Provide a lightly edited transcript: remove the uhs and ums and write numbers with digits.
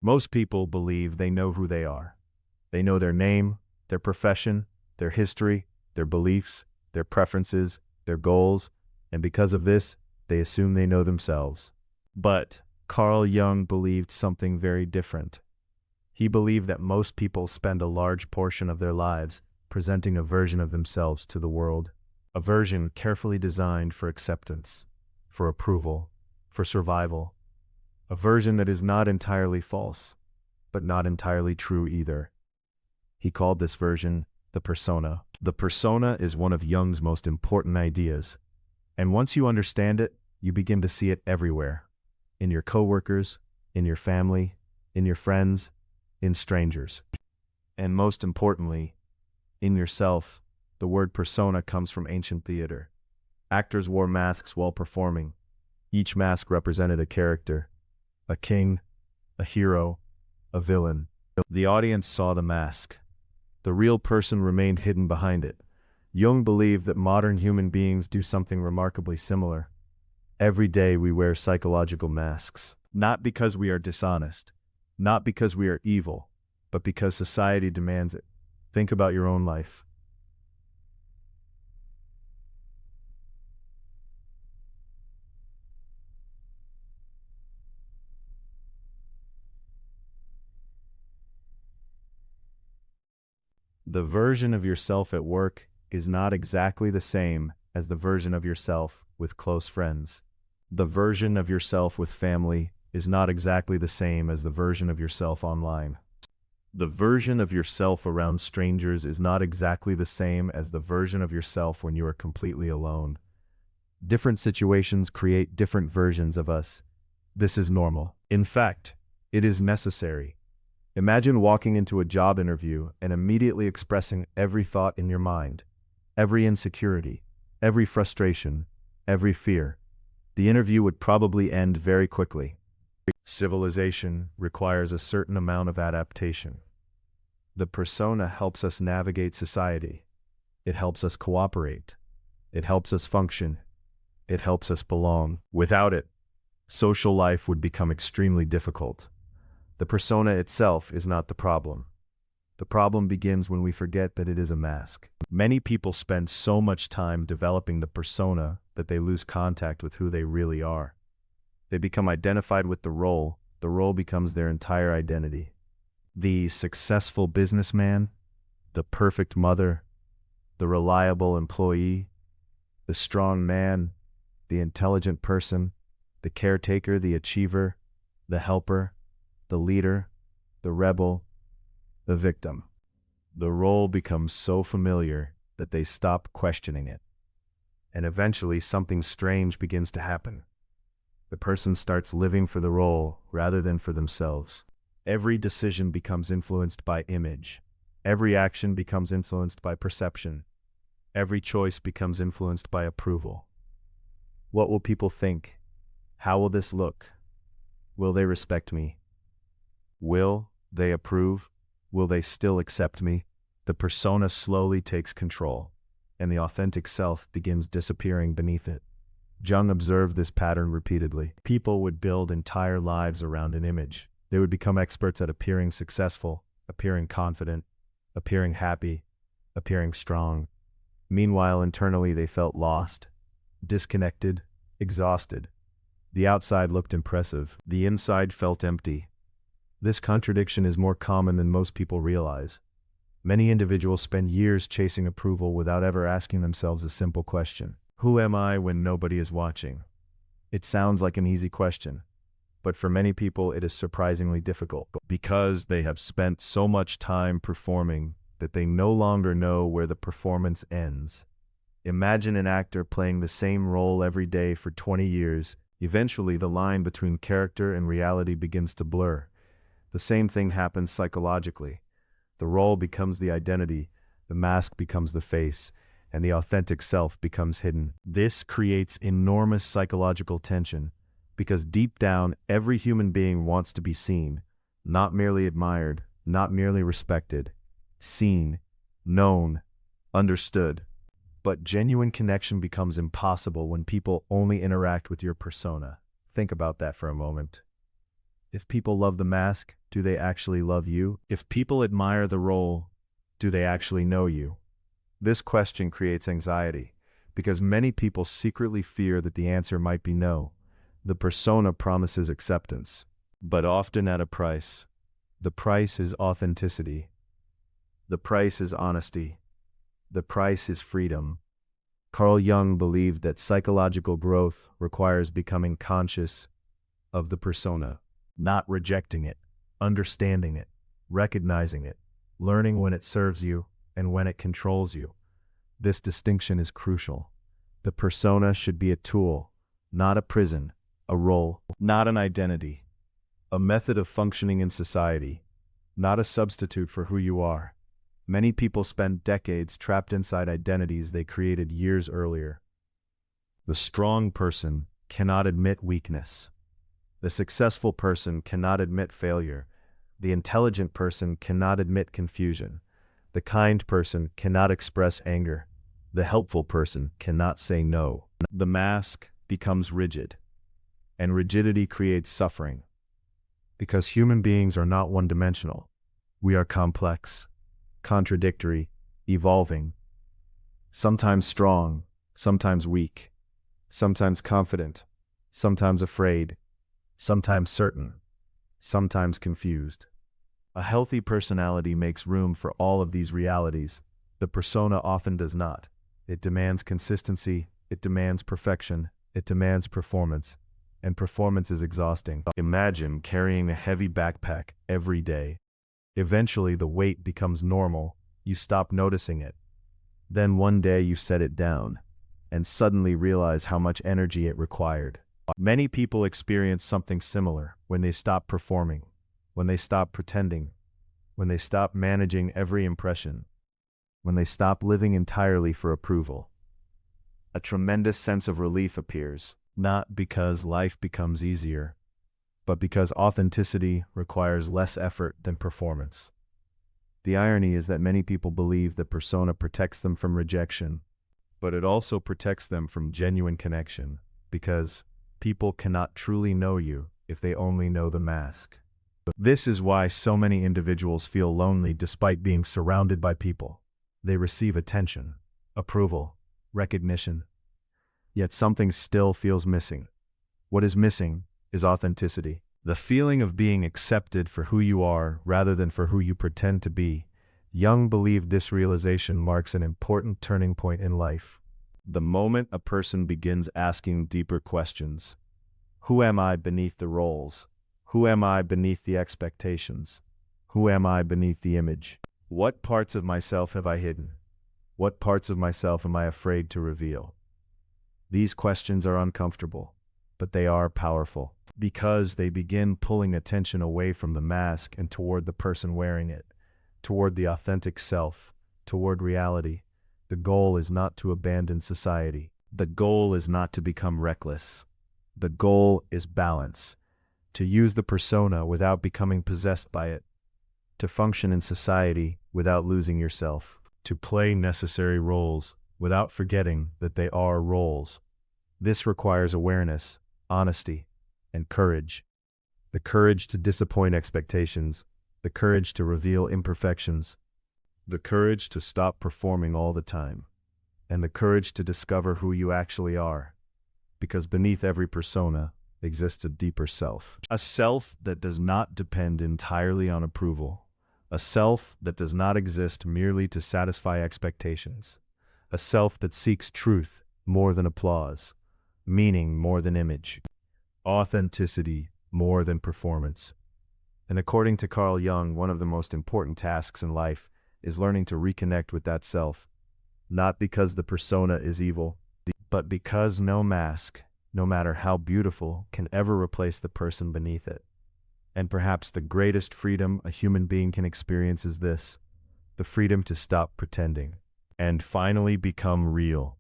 Most people believe they know who they are. They know their name, their profession, their history, their beliefs, their preferences, their goals, and because of this, they assume they know themselves. But Carl Jung believed something very different. He believed that most people spend a large portion of their lives presenting a version of themselves to the world, a version carefully designed for acceptance, for approval, for survival, a version that is not entirely false, but not entirely true either. He called this version the persona. The persona is one of Jung's most important ideas, and once you understand it, you begin to see it everywhere, in your coworkers, in your family, in your friends, in strangers, and most importantly, in yourself. The word persona comes from ancient theater. Actors wore masks while performing. Each mask represented a character, a king, a hero, a villain. The audience saw the mask. The real person remained hidden behind it. Jung believed that modern human beings do something remarkably similar. Every day we wear psychological masks, not because we are dishonest, not because we are evil, but because society demands it. Think about your own life. The version of yourself at work is not exactly the same as the version of yourself with close friends. The version of yourself with family is not exactly the same as the version of yourself online. The version of yourself around strangers is not exactly the same as the version of yourself when you are completely alone. Different situations create different versions of us. This is normal. In fact, it is necessary. Imagine walking into a job interview and immediately expressing every thought in your mind, every insecurity, every frustration, every fear. The interview would probably end very quickly. Civilization requires a certain amount of adaptation. The persona helps us navigate society. It helps us cooperate. It helps us function. It helps us belong. Without it, social life would become extremely difficult. The persona itself is not the problem. The problem begins when we forget that it is a mask. Many people spend so much time developing the persona that they lose contact with who they really are. They become identified with the role becomes their entire identity. The successful businessman, the perfect mother, the reliable employee, the strong man, the intelligent person, the caretaker, the achiever, the helper, the leader, the rebel, the victim. The role becomes so familiar that they stop questioning it. And eventually something strange begins to happen. The person starts living for the role rather than for themselves. Every decision becomes influenced by image. Every action becomes influenced by perception. Every choice becomes influenced by approval. What will people think? How will this look? Will they respect me? Will they approve? Will they still accept me? The persona slowly takes control, and the authentic self begins disappearing beneath it. Jung observed this pattern repeatedly. People would build entire lives around an image. They would become experts at appearing successful, appearing confident, appearing happy, appearing strong. Meanwhile, internally they felt lost, disconnected, exhausted. The outside looked impressive. The inside felt empty. This contradiction is more common than most people realize. Many individuals spend years chasing approval without ever asking themselves a simple question. Who am I when nobody is watching? It sounds like an easy question, but for many people it is surprisingly difficult because they have spent so much time performing that they no longer know where the performance ends. Imagine an actor playing the same role every day for 20 years. Eventually, the line between character and reality begins to blur. The same thing happens psychologically. The role becomes the identity, the mask becomes the face, and the authentic self becomes hidden. This creates enormous psychological tension, because deep down, every human being wants to be seen, not merely admired, not merely respected, seen, known, understood. But genuine connection becomes impossible when people only interact with your persona. Think about that for a moment. If people love the mask, do they actually love you? If people admire the role, do they actually know you? This question creates anxiety, because many people secretly fear that the answer might be no. The persona promises acceptance, but often at a price. The price is authenticity. The price is honesty. The price is freedom. Carl Jung believed that psychological growth requires becoming conscious of the persona, not rejecting it, understanding it, recognizing it, learning when it serves you and when it controls you. This distinction is crucial. The persona should be a tool, not a prison, a role, not an identity, a method of functioning in society, not a substitute for who you are. Many people spend decades trapped inside identities they created years earlier. The strong person cannot admit weakness. The successful person cannot admit failure. The intelligent person cannot admit confusion. The kind person cannot express anger. The helpful person cannot say no. The mask becomes rigid, and rigidity creates suffering. Because human beings are not one-dimensional. We are complex, contradictory, evolving, sometimes strong, sometimes weak, sometimes confident, sometimes afraid, sometimes certain, sometimes confused. A healthy personality makes room for all of these realities. The persona often does not. It demands consistency, it demands perfection, it demands performance, and performance is exhausting. Imagine carrying a heavy backpack every day. Eventually, the weight becomes normal. You stop noticing it. Then one day you set it down, and suddenly realize how much energy it required. Many people experience something similar when they stop performing, when they stop pretending, when they stop managing every impression, when they stop living entirely for approval. A tremendous sense of relief appears, not because life becomes easier, but because authenticity requires less effort than performance. The irony is that many people believe that persona protects them from rejection, but it also protects them from genuine connection, because people cannot truly know you if they only know the mask. This is why so many individuals feel lonely despite being surrounded by people. They receive attention, approval, recognition, yet something still feels missing. What is missing is authenticity. The feeling of being accepted for who you are rather than for who you pretend to be. Jung believed this realization marks an important turning point in life. The moment a person begins asking deeper questions. Who am I beneath the roles? Who am I beneath the expectations? Who am I beneath the image? What parts of myself have I hidden? What parts of myself am I afraid to reveal? These questions are uncomfortable, but they are powerful, because they begin pulling attention away from the mask and toward the person wearing it, toward the authentic self, toward reality. The goal is not to abandon society. The goal is not to become reckless. The goal is balance, to use the persona without becoming possessed by it, to function in society without losing yourself, to play necessary roles without forgetting that they are roles. This requires awareness, honesty, and courage. The courage to disappoint expectations, the courage to reveal imperfections, the courage to stop performing all the time, and the courage to discover who you actually are. Because beneath every persona exists a deeper self. A self that does not depend entirely on approval. A self that does not exist merely to satisfy expectations. A self that seeks truth more than applause, meaning more than image, authenticity more than performance. And according to Carl Jung, one of the most important tasks in life is learning to reconnect with that self, not because the persona is evil, but because no mask, no matter how beautiful, can ever replace the person beneath it. And perhaps the greatest freedom a human being can experience is this: the freedom to stop pretending and finally become real.